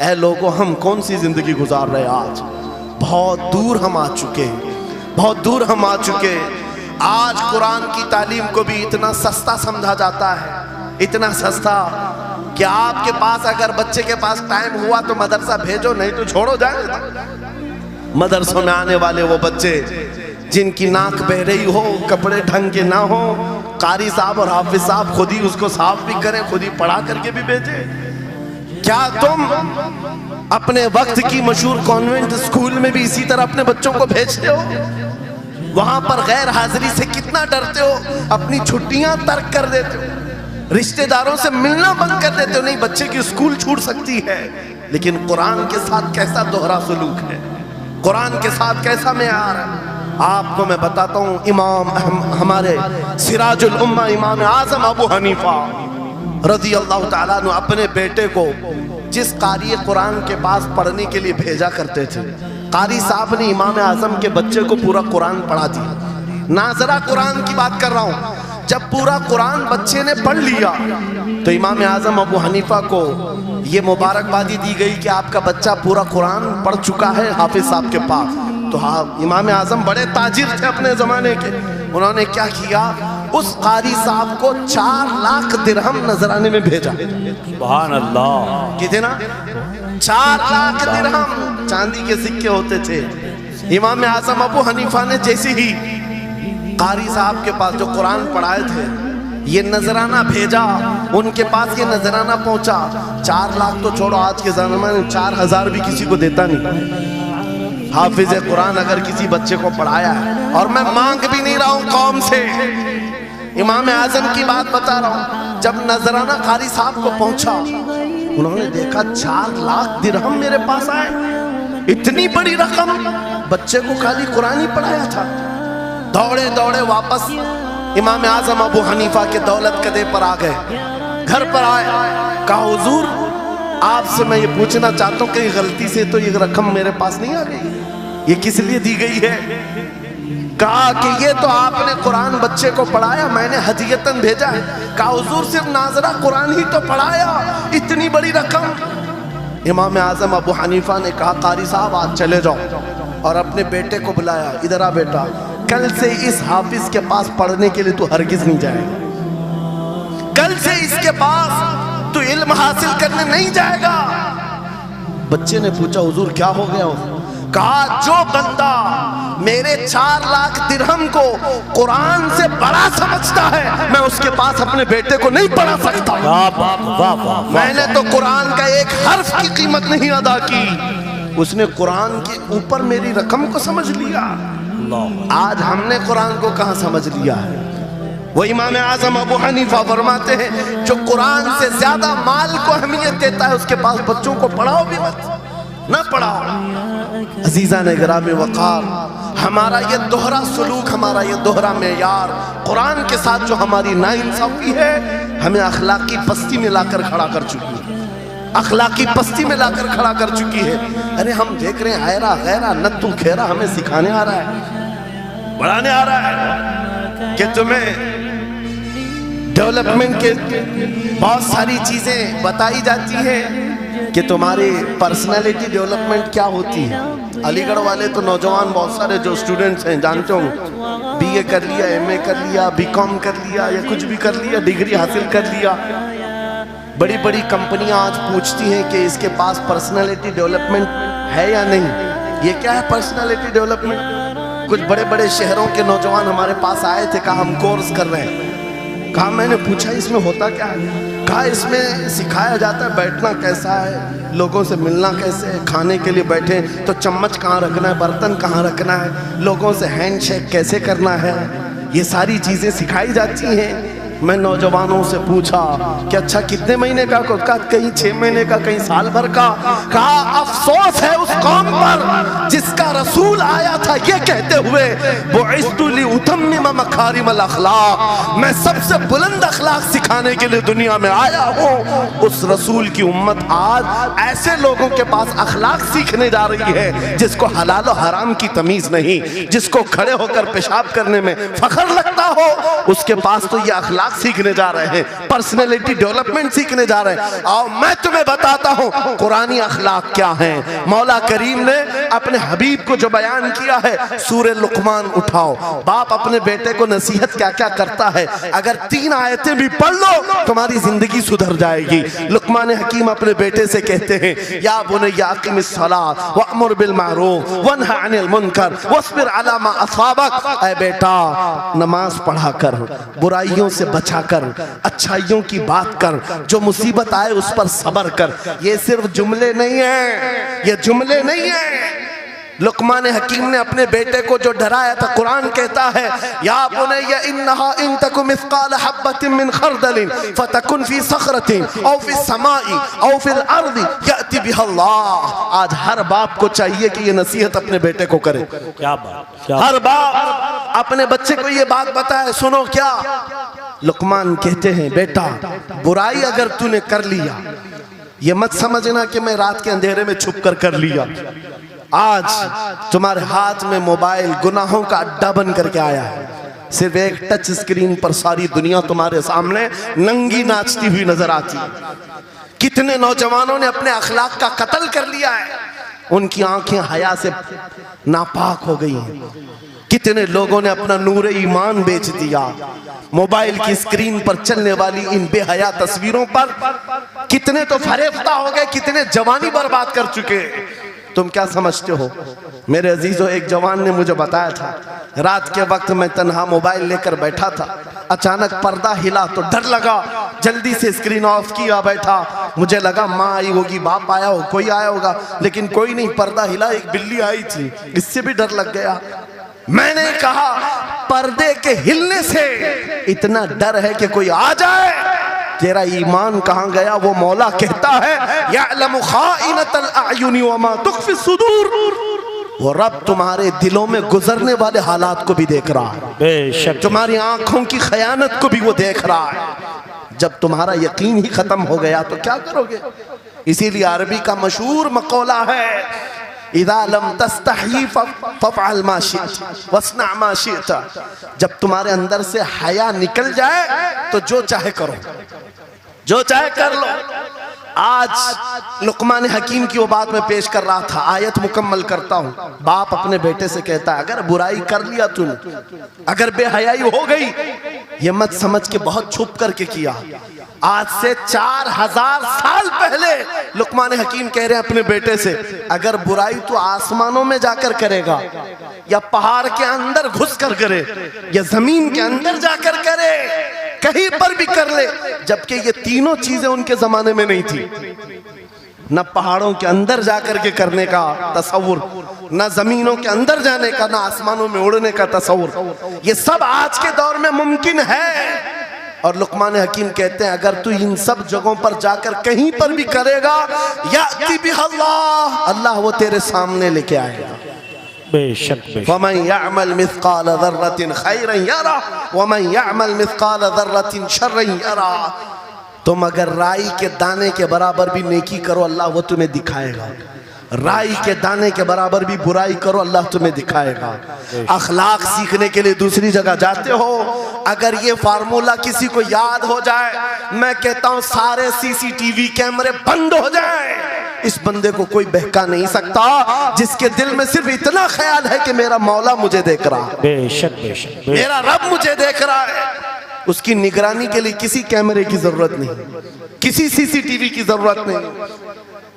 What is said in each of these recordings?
ऐ लोगों, हम कौन सी जिंदगी गुजार रहे आज। बहुत दूर हम आ चुके, बहुत दूर हम आ चुके। आज कुरान की तालीम को भी इतना सस्ता समझा जाता है, इतना सस्ता कि आपके पास अगर बच्चे के पास टाइम हुआ तो मदरसा भेजो, नहीं तो छोड़ो जाए। मदरसों में आने वाले वो बच्चे जिनकी नाक बह रही हो, कपड़े ढंग के ना हो, कारी साहब और हाफिज साहब खुद ही उसको साफ भी करें, खुद ही पढ़ा करके भी भेजे। क्या तुम अपने वक्त की मशहूर कॉन्वेंट स्कूल में भी इसी तरह अपने बच्चों को भेजते हो? वहां पर गैर हाजिरी से कितना डरते हो, अपनी छुट्टियां तर्क कर देते हो, रिश्तेदारों से मिलना बंद कर देते हो। नहीं, बच्चे की स्कूल छूट सकती है, लेकिन कुरान के साथ कैसा दोहरा सलूक है, कुरान के साथ कैसा मेयार है। आपको मैं बताता हूँ, इमाम हमारे सिराजुल उम्मा इमाम आजम अबू हनीफा रज़ी अल्लाह ताला अन्हु अपने बेटे को जिस कारी कुरान के पास पढ़ने के लिए भेजा करते थे, कारी साहब ने इमाम आजम के बच्चे को पूरा कुरान पढ़ा दिया। नाजरा कुरान की बात कर रहा हूँ। जब पूरा कुरान बच्चे ने पढ़ लिया तो इमाम आजम अबू हनीफा को ये मुबारकबादी दी गई कि आपका बच्चा पूरा कुरान पढ़ चुका है हाफिज साहब के पास। तो हाँ, इमाम आजम बड़े ताजिर थे अपने ज़माने के। उन्होंने क्या किया, उस कारी साहब को 4 लाख दिरहम नजराने में भेजा। सुभान अल्लाह। कितना? 4 लाख दिरहम चांदी के सिक्के होते थे। इमाम आजम अबू हनीफा ने जैसे ही कारी साहब के पास जो कुरान पढ़ाए थे ये नजराना भेजा, उनके पास ये नजराना पहुंचा। 4 लाख तो छोड़ो, आज के ज़माने में 4000 भी किसी को देता नहीं। हाफिज कुरान अगर किसी बच्चे को पढ़ाया है, और मैं मांग भी नहीं रहा हूँ कौम से, इमाम आजम की बात बता रहा हूँ। जब नजराना कारी साहब को पहुंचा, उन्होंने देखा 4 लाख दिरहम मेरे पास आए, इतनी बड़ी रकम, बच्चे को खाली कुरान ही पढ़ाया था। दौड़े दौड़े वापस इमाम आजम अबू हनीफा के दौलत कदे पर आ गए। घर पर आए, कहा हुजूर आपसे मैं ये पूछना चाहता हूँ कि गलती से तो ये रकम मेरे पास नहीं आ गई, ये किस लिए दी गई है? कहा कि ये तो आपने कुरान बच्चे को पढ़ाया, मैंने हदियतन भेजा है। कहा हुजूर सिर्फ नाजरा कुरान ही तो पढ़ाया, इतनी बड़ी रकम। इमाम आजम अबू हनीफा ने कहा कारी साहब आज चले जाओ, और अपने बेटे को बुलाया, इधर आ बेटा, कल से इस हाफिज के पास पढ़ने के लिए तू हरगिज नहीं जाएगा, कल से इसके पास तू इल्म हासिल करने नहीं जाएगा। बच्चे ने पूछा हुजूर क्या हो गया? कहा जो बंदा मेरे 4 लाख दिरहम को कुरान से बड़ा समझता है, मैं उसके पास अपने बेटे को नहीं पढ़ा सकता। मैंने तो कुरान का एक हर्फ की कीमत नहीं अदा की, उसने कुरान के ऊपर मेरी रकम को समझ लिया। आज हमने कुरान को कहां समझ लिया है? वो इमाम आजम अबू हनीफा फरमाते हैं जो कुरान से ज्यादा माल को अहमियत देता है उसके पास बच्चों को पढ़ाओ भी मत, ना पढ़ाओ। अजीजा ने गिरामी वक़ार, हमारा ये दोहरा सलूक, हमारा ये दोहरा मेयार कुरान के साथ जो हमारी नाइंसाफी है, हमें अखलाकी पस्ती में लाकर खड़ा कर चुकी है, अखलाकी पस्ती में लाकर खड़ा कर चुकी है। अरे हम देख रहे हैं हैरा गैरा नत्तू खेरा हमें सिखाने आ रहा है, बढ़ाने आ रहा है कि तुम्हें डेवलपमेंट के बहुत सारी चीजें बताई जाती हैं कि तुम्हारी पर्सनालिटी डेवलपमेंट क्या होती है। अलीगढ़ वाले तो नौजवान बहुत सारे जो स्टूडेंट्स हैं जानते हो, बीए कर लिया, एमए कर लिया, बीकॉम कर लिया या कुछ भी कर लिया, डिग्री हासिल कर लिया। बड़ी बड़ी कंपनियां आज पूछती हैं कि इसके पास पर्सनालिटी डेवलपमेंट है या नहीं। ये क्या है पर्सनालिटी डेवलपमेंट? कुछ बड़े बड़े शहरों के नौजवान हमारे पास आए थे, कहा हम कोर्स कर रहे हैं। कहा मैंने पूछा इसमें होता क्या है? कहा इसमें सिखाया जाता है बैठना कैसा है, लोगों से मिलना कैसे है, खाने के लिए बैठे तो चम्मच कहाँ रखना है, बर्तन कहाँ रखना है, लोगों से हैंडशेक कैसे करना है, ये सारी चीज़ें सिखाई जाती हैं। मैं नौजवानों से पूछा कि अच्छा कितने महीने का? कहा कहीं 6 महीने का, कहीं साल भर का। कहा अफसोस है उस कौम पर जिसका रसूल आया था ये कहते हुए बुइस्तु लिउतम्मिम मकारिमल अखलाक, मैं सबसे बुलंद अखलाक सिखाने के लिए दुनिया में आया हूँ। उस रसूल की उम्मत आज ऐसे लोगों के पास अखलाक सीखने जा रही है जिसको हलाल और हराम की तमीज नहीं, जिसको खड़े होकर पेशाब करने में फख्र लगता हो, उसके पास तो ये अखलाक अखलाक सीखने जा रहे हैं, पर्सनैलिटी डेवलपमेंट सीखने जा रहे हैं। आओ मैं तुम्हें बताता हूँ कुरानी अखलाक क्या है। मौला करीम ने अपने हबीब को जो बयान किया है, सूरह लुकमान उठाओ, बाप अपने बेटे को नसीहत क्या क्या करता है, अगर 3 आयतें भी पढ़ लो तुम्हारी जिंदगी सुधर जाएगी। लुकमान हकीम अपने बेटे से कहते हैं, या बुनय्या अक़िमिस सलात वअमुर बिल मारूफ वन्हा अनिल मुनकर वस्बिर अला मा असाबक। ऐ बेटा, नमाज पढ़ा कर, बुराइयों से बचा कर, अच्छाइयों की बात कर, जो मुसीबत आए उस पर सब्र कर। ये सिर्फ जुमले नहीं है, ये जुमले नहीं है। लुकमान हकीम ने अपने बेटे को जो डराया था, कुरान कहता है, या बुनय्या इन्नहा इन तकु मिस्काल हब्बतिन मिन खरदलिन फतकुन फी सखरतिन औ फी समाई औ फिल अर्दी याति बिहल्लाह। आज हर बाप को चाहिए कि ये नसीहत अपने बेटे को करे। क्या बात, हर बाप अपने बच्चे को ये बात बताए, सुनो क्या। लुकमान कहते हैं, बेटा बुराई अगर तूने कर लिया, ये मत समझना कि मैं रात के अंधेरे में छुप कर लिया। आज तुम्हारे हाथ में मोबाइल गुनाहों का अड्डा बन करके आया है। सिर्फ एक टच स्क्रीन पर सारी दुनिया तुम्हारे सामने नंगी नाचती हुई नजर आती है। कितने नौजवानों ने अपने अखलाक का कत्ल कर लिया है, उनकी आंखें हया से नापाक हो गई हैं। कितने लोगों ने अपना नूर ईमान बेच दिया मोबाइल की स्क्रीन पर चलने वाली इन बेहया तस्वीरों पर। कितने तो फरेफ्ता हो गए, कितने जवानी बर्बाद कर चुके। तुम क्या समझते हो मेरे अजीजों, एक जवान ने मुझे बताया था, रात के वक्त मैं तन्हा मोबाइल लेकर बैठा था, अचानक पर्दा हिला तो डर लगा, जल्दी से स्क्रीन ऑफ किया, बैठा। मुझे लगा माँ आई होगी, बाप आया हो, कोई आया होगा, लेकिन कोई नहीं। पर्दा हिला, एक बिल्ली आई थी, इससे भी डर लग गया। मैंने कहा पर्दे के हिलने से इतना डर है कि कोई आ जाए, तेरा ईमान कहाँ गया? वो मौला कहता है, यअलमु खाइनतल अयुनि वमा तुख्फी सुदूर। वो रब तुम्हारे दिलों में गुजरने वाले हालात को भी देख रहा है, बेशक तुम्हारी आंखों की खयानत को भी वो देख रहा है। जब तुम्हारा यकीन ही खत्म हो गया तो क्या करोगे? इसीलिए अरबी का मशहूर मकौला है, इज़ा लम तस्तही फफ़अल मा शिअत वस्ना मा शिअत। जब तुम्हारे अंदर से हया निकल जाए तो जो चाहे करो, जो चाहे कर लो। आज लुकमान हकीम की वो बात मैं पेश कर रहा था, आयत मुकम्मल करता हूँ। बाप अपने बेटे से कहता है, अगर बुराई कर लिया तूने, अगर बेहयाई हो गई, ये मत समझ के बहुत छुप करके किया। आज से 4000 साल पहले लुकमान हकीम कह रहे हैं अपने बेटे से, अगर बुराई तो आसमानों में जाकर करेगा, या पहाड़ के अंदर घुस कर करे, या जमीन के अंदर जाकर करे, कहीं पर भी कर ले। जबकि ये तीनों चीजें उनके जमाने में नहीं थी। न पहाड़ों के अंदर जाकर के करने का तसव्वुर, न जमीनों के अंदर जाने का, न आसमानों में उड़ने का तसव्वुर। ये सब आज के दौर में मुमकिन है। और लुकमान हकीम कहते हैं, अगर तू इन सब जगहों पर जाकर कहीं पर भी करेगा, याति बिहल्लाह, अल्लाह वो तेरे सामने लेके आएगा। बेशक वमन यअमल मिस्काल ज़र्रतिन खैरन यरा वमन यअमल मिस्काल ज़र्रतिन शर्रन यरा। तुम अगर राई के दाने के बराबर भी नेकी करो, अल्लाह वो तुम्हें दिखाएगा। राई के दाने के बराबर भी बुराई करो, अल्लाह तुम्हें दिखाएगा। अखलाक सीखने के लिए दूसरी जगह जाते हो, अगर ये फार्मूला किसी को याद हो जाए, मैं कहता हूँ सारे सीसीटीवी कैमरे बंद हो जाए, इस बंदे को कोई बहका नहीं सकता, जिसके दिल में सिर्फ इतना ख्याल है कि मेरा मौला मुझे देख रहा है, बेशक बेशक मेरा रब मुझे देख रहा है। उसकी निगरानी के लिए किसी कैमरे की जरूरत नहीं, किसी सीसीटीवी की जरूरत नहीं।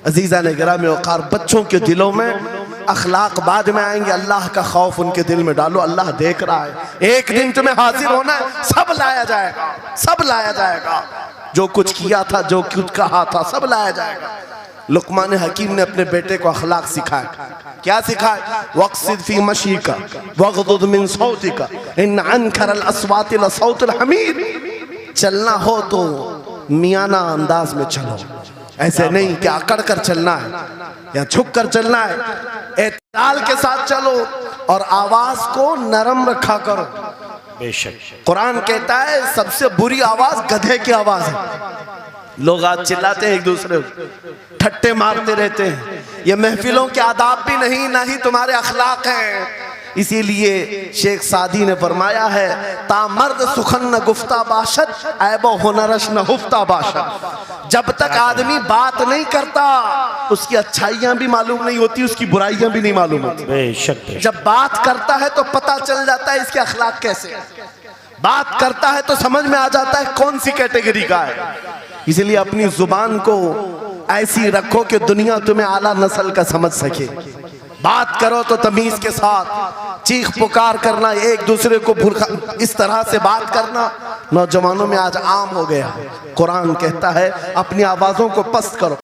अजीजा ने गिरामी वक़ार, बच्चों के दिलों में अखलाक बाद में आएंगे, अल्लाह का खौफ उनके दिल में डालो। अल्लाह देख रहा है, एक दिन तुम्हें हाजिर होना है, सब लाया जाएगा, सब लाया जाएगा। जो कुछ किया था, जो कुछ कहा था, सब लाया जाएगा। लुकमान हकीम ने अपने बेटे को अखलाक सिखाया। क्या सिखाया? वक़्सिद फी मशीका वग़दुद मिन सौतिका इन अनकरल अस्वाति लसौतुल हमीर। चलना हो तो मियाना अंदाज में चलो, ऐसे नहीं कि अकड़ कर चलना है या झुक कर चलना है। एतदाल के साथ चलो और आवाज को नरम रखा करो। बेशक कुरान कहता है सबसे बुरी आवाज गधे की आवाज है। लोग आज चिल्लाते हैं, एक दूसरे को ठट्टे मारते रहते हैं। ये महफिलों के आदाब भी नहीं, ना ही तुम्हारे अखलाक हैं। इसीलिए शेख सादी ने फरमाया है, तामर्द सुखन न गुफ्ता बाशत ऐबो हुनरश न हुफ्ता बाशत। जब तक आदमी बात नहीं करता उसकी अच्छाइयां भी मालूम नहीं होती, उसकी बुराइयां भी नहीं मालूम होती। बेशक जब बात करता है तो पता चल जाता है इसके अखलाक कैसे, बात करता है तो समझ में आ जाता है कौन सी कैटेगरी का है। इसलिए अपनी जुबान को ऐसी रखो कि दुनिया तुम्हें आला नस्ल का समझ सके। बात करो तो तमीज के साथ, चीख पुकार करना, एक दूसरे को भूखा इस तरह से बात करना नौजवानों में आज आम हो गया। कुरान कहता है अपनी आवाजों को पस्त करो।